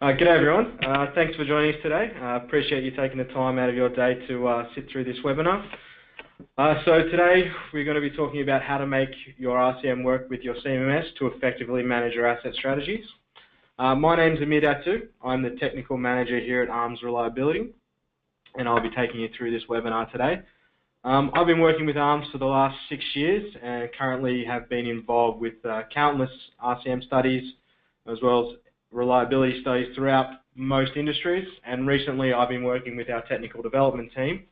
G'day everyone. Thanks for joining us today. Appreciate you taking the time out of your day to sit through this webinar. So today we're going to be talking about how to make your RCM work with your CMMS to effectively manage your asset strategies. My name is Amir Datu. I'm the Technical Manager here at ARMS Reliability, and I'll be taking you through this webinar today. I've been working with ARMS for the last 6 years and currently have been involved with countless RCM studies as well as reliability studies throughout most industries, and recently I've been working with our technical development team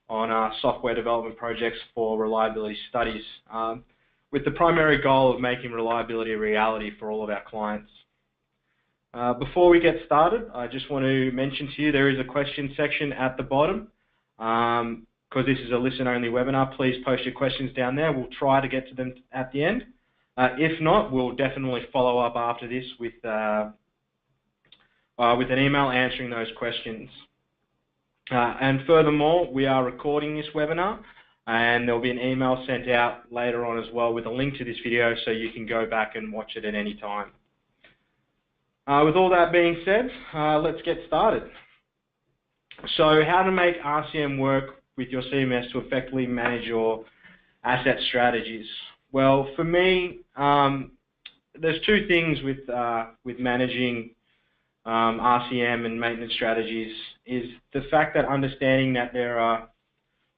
on software development projects for reliability studies with the primary goal of making reliability a reality for all of our clients. Before we get started, I just want to mention to you there is a question section at the bottom. Because this is a listen-only webinar, please post your questions down there. We'll try to get to them at the end. If not, we'll definitely follow up after this with an email answering those questions. And furthermore, we are recording this webinar, and there'll be an email sent out later on as well with a link to this video so you can go back and watch it at any time. With all that being said, let's get started. So how to make RCM work with your CMMS to effectively manage your asset strategies? Well, for me, there's two things with managing RCM and maintenance strategies is the fact that understanding that there are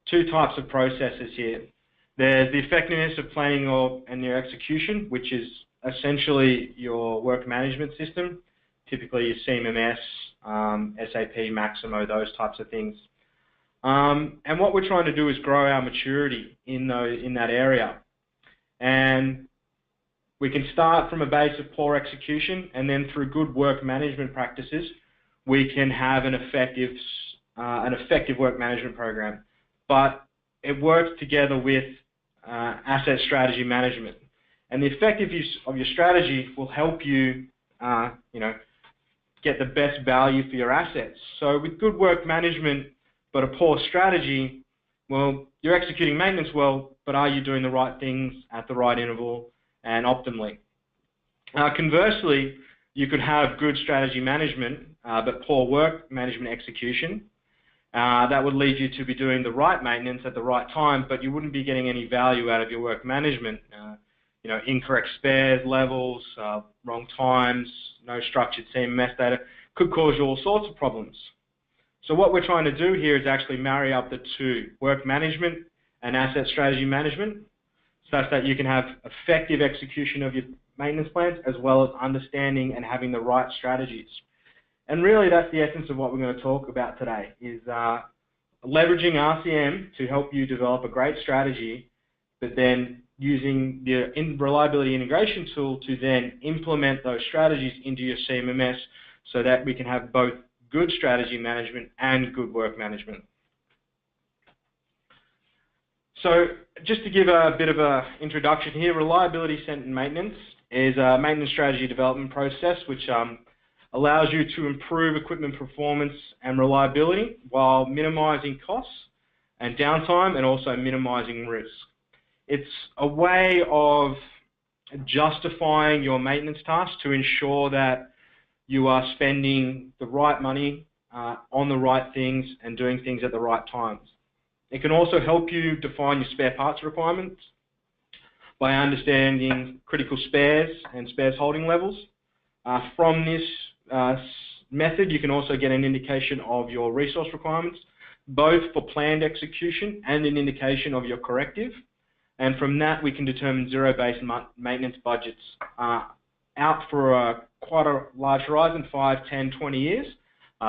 two types of processes here. There's the effectiveness of planning and your execution, which is essentially your work management system, typically your CMMS, SAP, Maximo, those types of things. And what we're trying to do is grow our maturity in that area. And we can start from a base of poor execution, and then through good work management practices, we can have an effective work management program. But it works together with asset strategy management. And the effective use of your strategy will help you, get the best value for your assets. So with good work management, but a poor strategy, well, you're executing maintenance well, but are you doing the right things at the right interval and optimally? Conversely, you could have good strategy management, but poor work management execution. That would lead you to be doing the right maintenance at the right time, but you wouldn't be getting any value out of your work management. Incorrect spares levels, wrong times, no structured CMMS data could cause you all sorts of problems. So what we're trying to do here is actually marry up the two, work management and asset strategy management, such that you can have effective execution of your maintenance plans as well as understanding and having the right strategies. And really that's the essence of what we're going to talk about today, is leveraging RCM to help you develop a great strategy, but then using the reliability integration tool to then implement those strategies into your CMMS so that we can have both good strategy management and good work management. So just to give a bit of an introduction here, ReliabilityCentered Maintenance is a maintenance strategy development process which allows you to improve equipment performance and reliability while minimizing costs and downtime and also minimizing risk. It's a way of justifying your maintenance tasks to ensure that you are spending the right money on the right things and doing things at the right times. It can also help you define your spare parts requirements by understanding critical spares and spares holding levels. From this method, you can also get an indication of your resource requirements, both for planned execution and an indication of your corrective. And from that, we can determine zero-based maintenance budgets out for quite a large horizon, 5, 10, 20 years,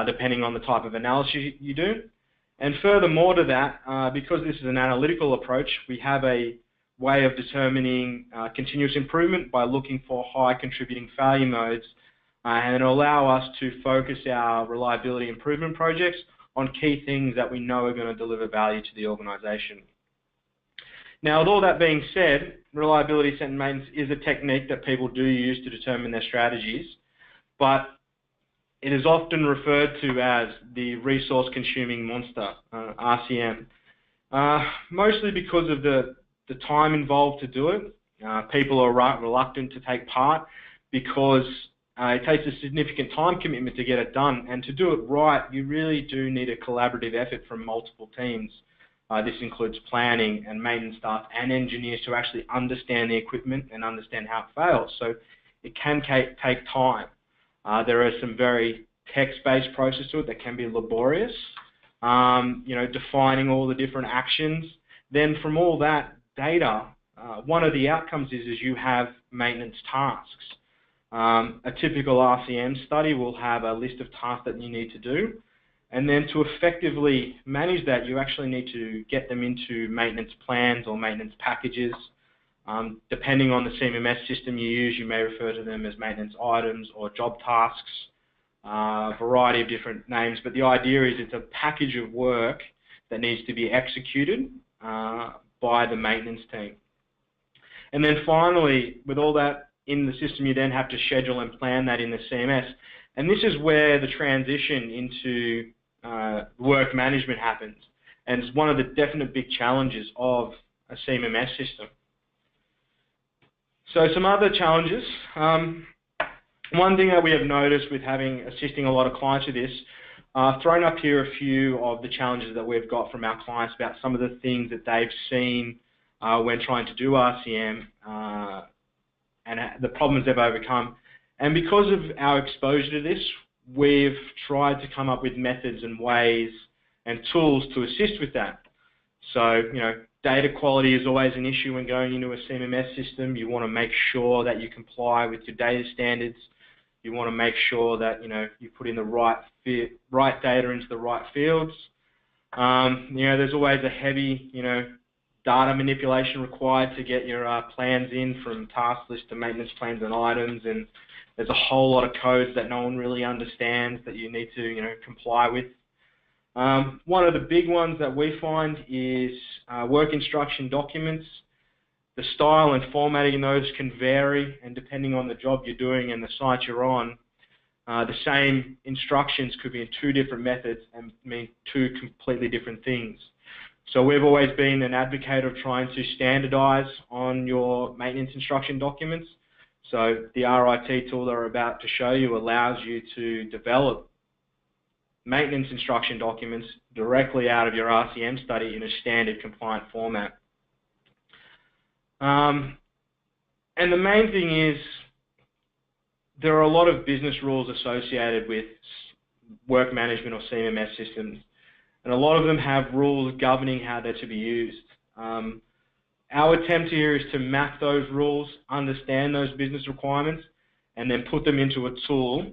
depending on the type of analysis you do. And furthermore to that, because this is an analytical approach, we have a way of determining continuous improvement by looking for high contributing failure modes, and it'll allow us to focus our reliability improvement projects on key things that we know are going to deliver value to the organization. Now, with all that being said, reliability-centered maintenance is a technique that people do use to determine their strategies, but it is often referred to as the resource-consuming monster, RCM, mostly because of the time involved to do it. People are reluctant to take part because it takes a significant time commitment to get it done, and to do it right, you really do need a collaborative effort from multiple teams. This includes planning and maintenance staff and engineers to actually understand the equipment and understand how it fails. So it can take time. There are some very text-based processes to it that can be laborious. Defining all the different actions. Then from all that data, one of the outcomes is you have maintenance tasks. A typical RCM study will have a list of tasks that you need to do, and then to effectively manage that, you actually need to get them into maintenance plans or maintenance packages. Depending on the CMMS system you use, you may refer to them as maintenance items or job tasks, a variety of different names, but the idea is it's a package of work that needs to be executed by the maintenance team. And then finally, with all that in the system, you then have to schedule and plan that in the CMS. And this is where the transition into work management happens. And it's one of the definite big challenges of a CMMS system. So some other challenges. One thing that we have noticed with assisting a lot of clients with this, thrown up here a few of the challenges that we've got from our clients about some of the things that they've seen when trying to do RCM and the problems they've overcome. And because of our exposure to this, we've tried to come up with methods and ways and tools to assist with that. So, data quality is always an issue when going into a CMMS system. You want to make sure that you comply with your data standards. You want to make sure that, you put in the right data into the right fields. There's always a heavy, data manipulation required to get your plans in, from task list to maintenance plans and items, and there's a whole lot of codes that no one really understands that you need to, comply with. One of the big ones that we find is work instruction documents. The style and formatting in those can vary, and depending on the job you're doing and the site you're on, the same instructions could be in two different methods and mean two completely different things. So we've always been an advocate of trying to standardize on your maintenance instruction documents. So the RIT tool that we're about to show you allows you to develop maintenance instruction documents directly out of your RCM study in a standard compliant format. And the main thing is there are a lot of business rules associated with work management or CMMS systems, and a lot of them have rules governing how they're to be used. Our attempt here is to map those rules, understand those business requirements, and then put them into a tool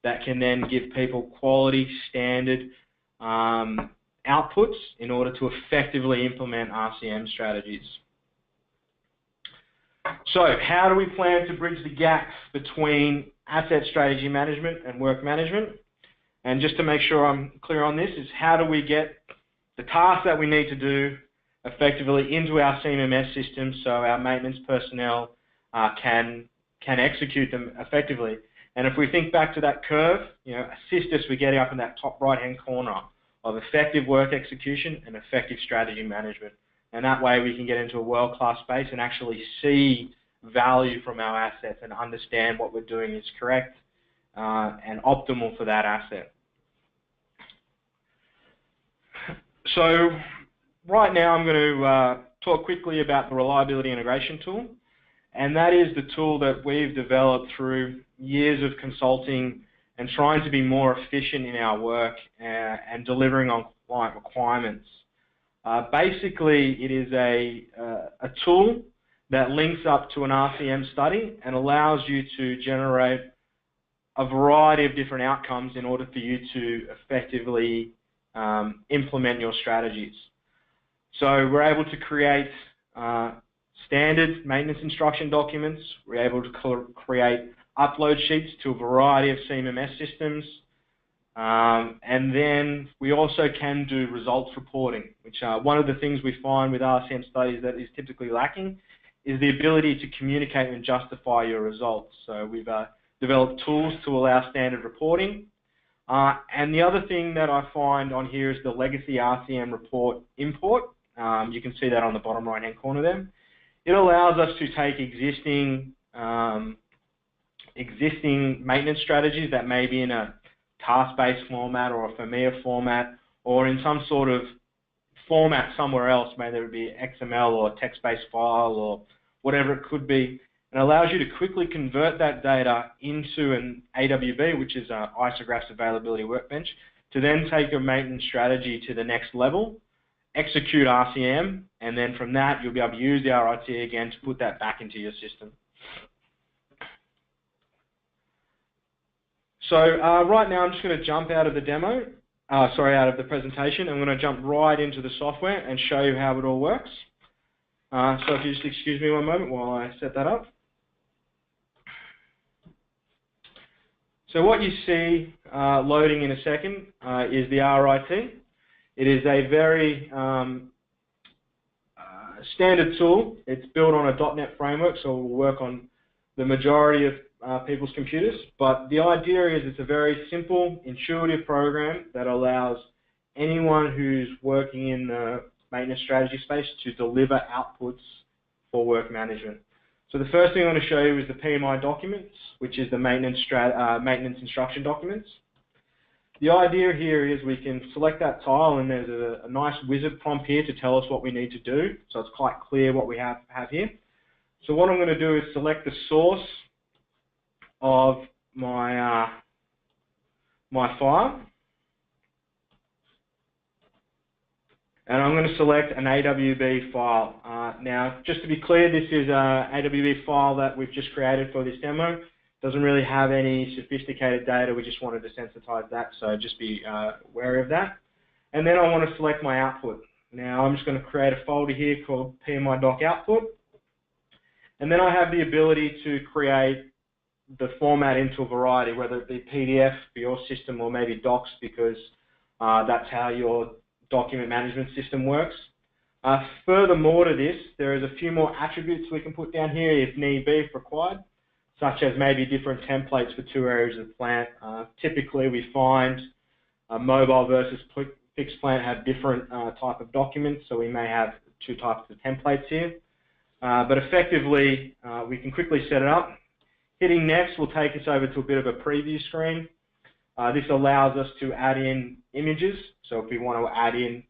that can then give people quality, standard outputs in order to effectively implement RCM strategies. So how do we plan to bridge the gap between asset strategy management and work management? And just to make sure I'm clear on this, is how do we get the tasks that we need to do effectively into our CMMS system so our maintenance personnel can execute them effectively. And if we think back to that curve, assist us with getting up in that top right-hand corner of effective work execution and effective strategy management. And that way we can get into a world-class space and actually see value from our assets and understand what we're doing is correct and optimal for that asset. So right now I'm going to talk quickly about the Reliability Integration Tool. And that is the tool that we've developed through years of consulting and trying to be more efficient in our work and delivering on client requirements. Basically, it is a tool that links up to an RCM study and allows you to generate a variety of different outcomes in order for you to effectively implement your strategies. So we're able to create standard maintenance instruction documents. We're able to create upload sheets to a variety of CMMS systems. And then we also can do results reporting, which one of the things we find with RCM studies that is typically lacking is the ability to communicate and justify your results. So we've developed tools to allow standard reporting. And the other thing that I find on here is the legacy RCM report import. You can see that on the bottom right-hand corner there. It allows us to take existing existing maintenance strategies that may be in a task-based format or a familiar format or in some sort of format somewhere else, whether it be XML or text-based file or whatever it could be, and allows you to quickly convert that data into an AWB, which is ICS Availability Workbench, to then take your maintenance strategy to the next level, execute RCM, and then from that you'll be able to use the RIT again to put that back into your system. So right now I'm just going to jump out of the demo, out of the presentation. I'm going to jump right into the software and show you how it all works. So if you just excuse me one moment while I set that up. So what you see loading in a second is the RIT. It is a very standard tool. It's built on a .NET framework, so it will work on the majority of people's computers. But the idea is it's a very simple, intuitive program that allows anyone who's working in the maintenance strategy space to deliver outputs for work management. So the first thing I want to show you is the PMI documents, which is the maintenance instruction documents. The idea here is we can select that tile, and there's a nice wizard prompt here to tell us what we need to do. So it's quite clear what we have here. So what I'm going to do is select the source of my my file, and I'm going to select an AWB file. Now, just to be clear, this is an AWB file that we've just created for this demo. Doesn't really have any sophisticated data. We just wanted to sensitize that, so just be wary of that. And then I want to select my output. Now, I'm just going to create a folder here called PMI doc output. And then I have the ability to create the format into a variety, whether it be PDF for your system or maybe docs, because that's how your document management system works. Furthermore to this, there is a few more attributes we can put down here if need be, if required, such as maybe different templates for two areas of the plant. Typically, we find mobile versus fixed plant have different type of documents, so we may have two types of templates here. But effectively, we can quickly set it up. Hitting next will take us over to a bit of a preview screen. This allows us to add in images. So if we want to add in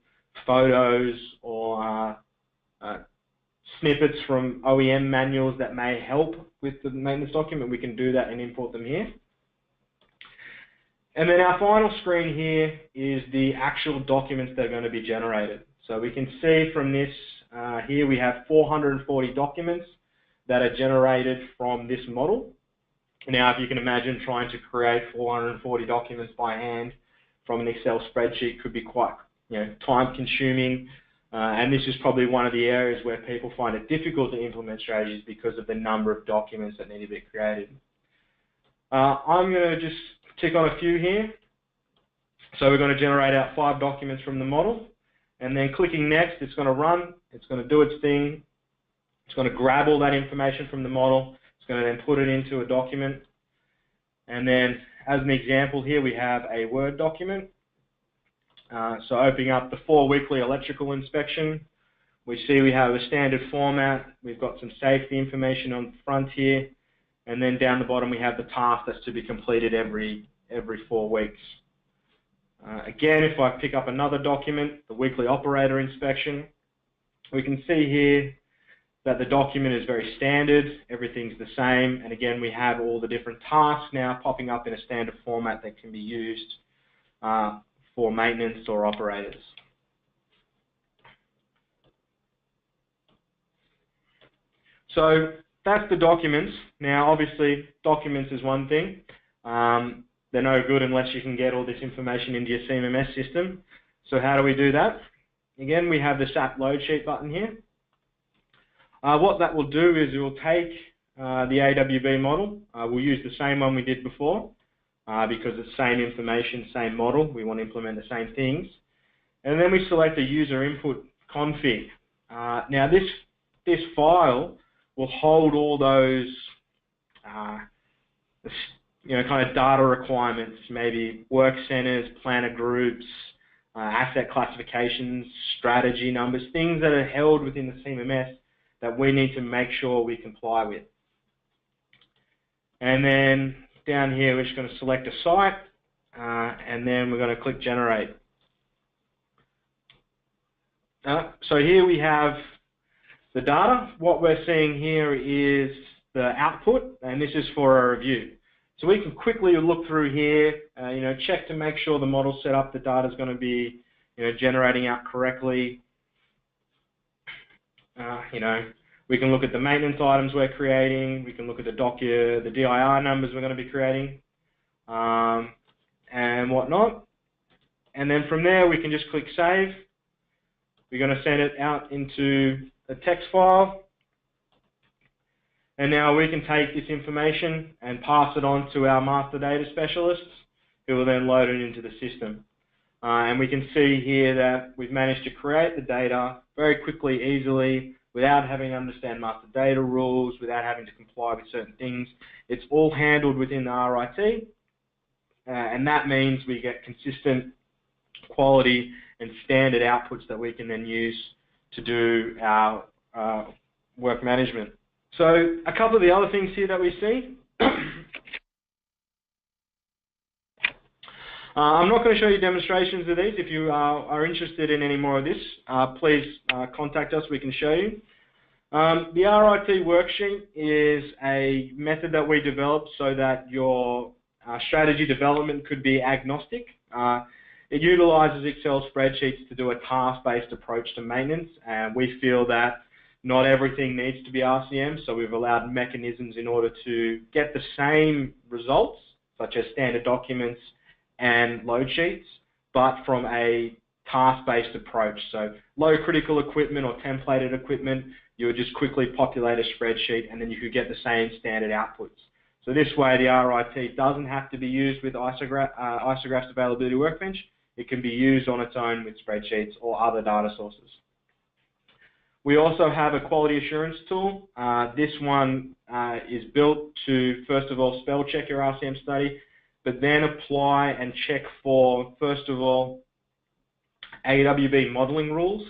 photos or snippets from OEM manuals that may help with the maintenance document, we can do that and import them here. And then our final screen here is the actual documents that are going to be generated. So we can see from this, here we have 440 documents that are generated from this model. Now, if you can imagine trying to create 440 documents by hand from an Excel spreadsheet could be quite, time-consuming. And this is probably one of the areas where people find it difficult to implement strategies because of the number of documents that need to be created. I'm going to just tick on a few here. So we're going to generate out 5 documents from the model. And then clicking next, it's going to run. It's going to do its thing. It's going to grab all that information from the model. It's going to then put it into a document. And then, as an example here, we have a Word document. So opening up the 4 weekly electrical inspection, we see we have a standard format. We've got some safety information on the front here. And then down the bottom, we have the task that's to be completed every 4 weeks. Again, if I pick up another document, the weekly operator inspection, we can see here that the document is very standard, everything's the same, and again we have all the different tasks now popping up in a standard format that can be used for maintenance or operators. So that's the documents. Now obviously documents is one thing. They're no good unless you can get all this information into your CMMS system. So how do we do that? Again, we have the SAP load sheet button here. What that will do is it will take the AWB model. We'll use the same one we did before because it's same information, same model. We want to implement the same things. And then we select the user input config. Now this file will hold all those kind of data requirements, maybe work centers, planner groups, asset classifications, strategy numbers, things that are held within the CMMS that we need to make sure we comply with. And then down here, we're just going to select a site, and then we're going to click Generate. So here we have the data. What we're seeing here is the output, and this is for a review. So we can quickly look through here, check to make sure the model's set up, the data's going to be, generating out correctly. We can look at the maintenance items we're creating. We can look at the the DIR numbers we're going to be creating, and whatnot. And then from there, we can just click Save. We're going to send it out into a text file. And now we can take this information and pass it on to our master data specialists, who will then load it into the system. And we can see here that we've managed to create the data very quickly, easily, without having to understand master data rules, without having to comply with certain things. It's all handled within the RIT, and that means we get consistent quality and standard outputs that we can then use to do our work management. So a couple of the other things here that we see. I'm not going to show you demonstrations of these. If you are interested in any more of this, please contact us. We can show you. The RIT worksheet is a method that we developed so that your strategy development could be agnostic. It utilizes Excel spreadsheets to do a task-based approach to maintenance, and we feel that not everything needs to be RCM, so we've allowed mechanisms in order to get the same results, such as standard documents and load sheets, but from a task-based approach. So low critical equipment or templated equipment, you would just quickly populate a spreadsheet and then you could get the same standard outputs. So this way the RIT doesn't have to be used with ICS Availability Workbench. It can be used on its own with spreadsheets or other data sources. We also have a quality assurance tool. This one is built to, first of all, spell check your RCM study, but then apply and check for, first of all, AWB modeling rules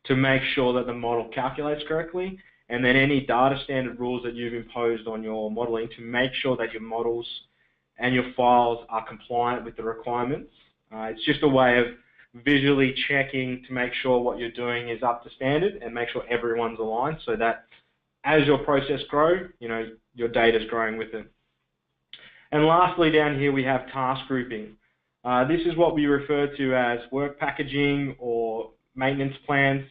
to make sure that the model calculates correctly, and then any data standard rules that you've imposed on your modeling to make sure that your models and your files are compliant with the requirements. It's just a way of visually checking to make sure what you're doing is up to standard and make sure everyone's aligned so that as your process grows, your data's growing with it. And lastly, down here we have task grouping. This is what we refer to as work packaging or maintenance plans.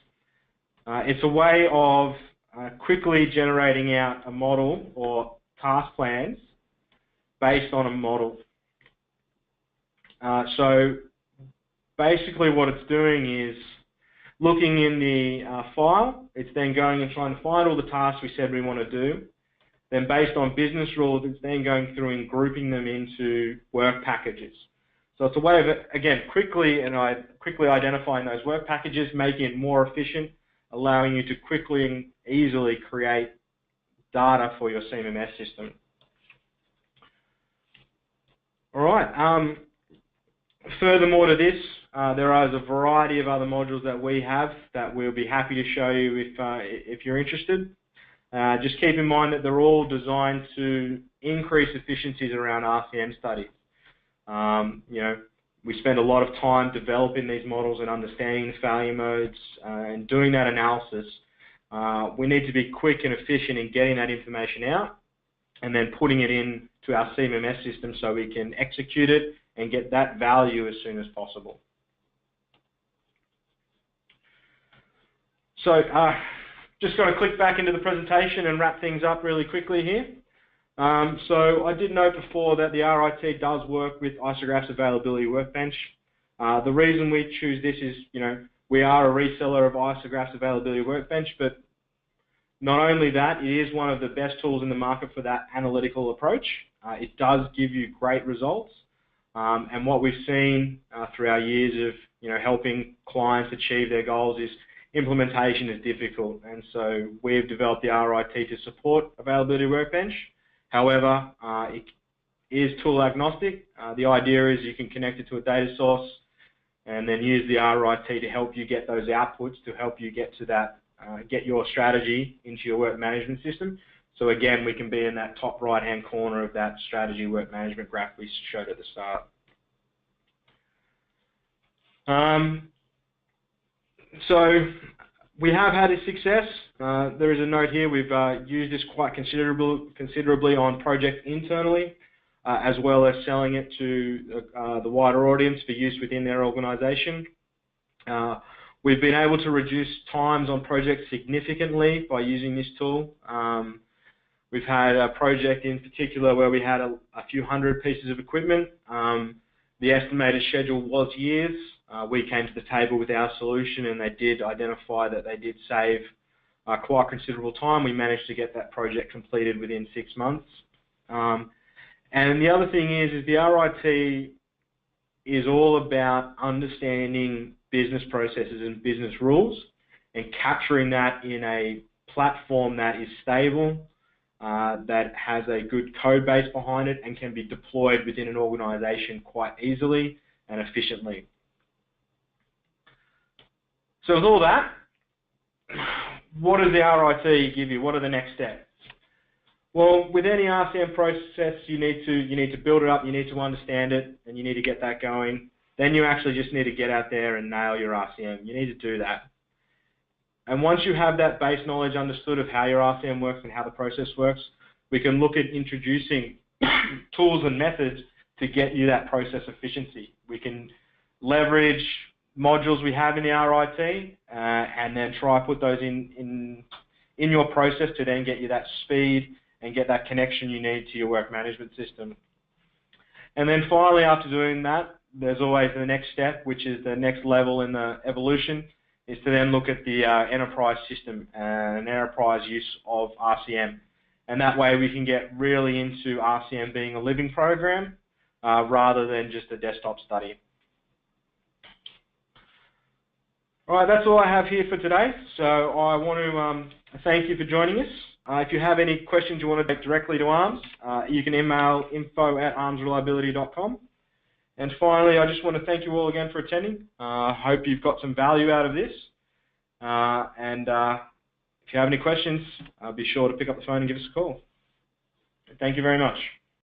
It's a way of quickly generating out a model or task plans based on a model. So basically what it's doing is looking in the file, it's then going and trying to find all the tasks we said we want to do. Then based on business rules, it's then going through and grouping them into work packages. So it's a way of, again, quickly identifying those work packages, making it more efficient, allowing you to quickly and easily create data for your CMMS system. All right. Furthermore to this, there is a variety of other modules that we have that we'll be happy to show you if you're interested. Just keep in mind that they're all designed to increase efficiencies around RCM studies. We spend a lot of time developing these models and understanding the failure modes and doing that analysis. We need to be quick and efficient in getting that information out and then putting it into our CMMS system so we can execute it and get that value as soon as possible. So just going to click back into the presentation and wrap things up really quickly here. So I did note before that the RIT does work with ICS Availability Workbench. The reason we choose this is, we are a reseller of ICS Availability Workbench, but not only that, it is one of the best tools in the market for that analytical approach. It does give you great results. And what we've seen through our years of helping clients achieve their goals is implementation is difficult, and so we've developed the RIT to support Availability Workbench. However, it is tool agnostic. The idea is you can connect it to a data source and then use the RIT to help you get those outputs, to help you get to that, get your strategy into your work management system. So again, we can be in that top right-hand corner of that strategy work management graph we showed at the start. So we have had a success. There is a note here. We've used this quite considerably on projects internally, as well as selling it to the wider audience for use within their organization. We've been able to reduce times on projects significantly by using this tool. We've had a project in particular where we had a few hundred pieces of equipment. The estimated schedule was years. We came to the table with our solution, and they did identify that they did save quite considerable time. We managed to get that project completed within 6 months. And the other thing is the RIT is all about understanding business processes and business rules and capturing that in a platform that is stable, that has a good code base behind it and can be deployed within an organization quite easily and efficiently. So with all that, what does the RIT give you? What are the next steps? Well, with any RCM process, you need to build it up, you need to understand it, and you need to get that going. Then you actually just need to get out there and nail your RCM. You need to do that. And once you have that base knowledge understood of how your RCM works and how the process works, we can look at introducing tools and methods to get you that process efficiency. We can leverage modules we have in the RIT and then try to put those in your process to then get you that speed and get that connection you need to your work management system. And then finally, after doing that, there's always the next step, which is the next level in the evolution, is to then look at the enterprise system and enterprise use of RCM. And that way we can get really into RCM being a living program rather than just a desktop study. All right, that's all I have here for today. So I want to thank you for joining us. If you have any questions you want to take directly to ARMS, you can email info@armsreliability.com. And finally, I just want to thank you all again for attending. I hope you've got some value out of this. If you have any questions, be sure to pick up the phone and give us a call. Thank you very much.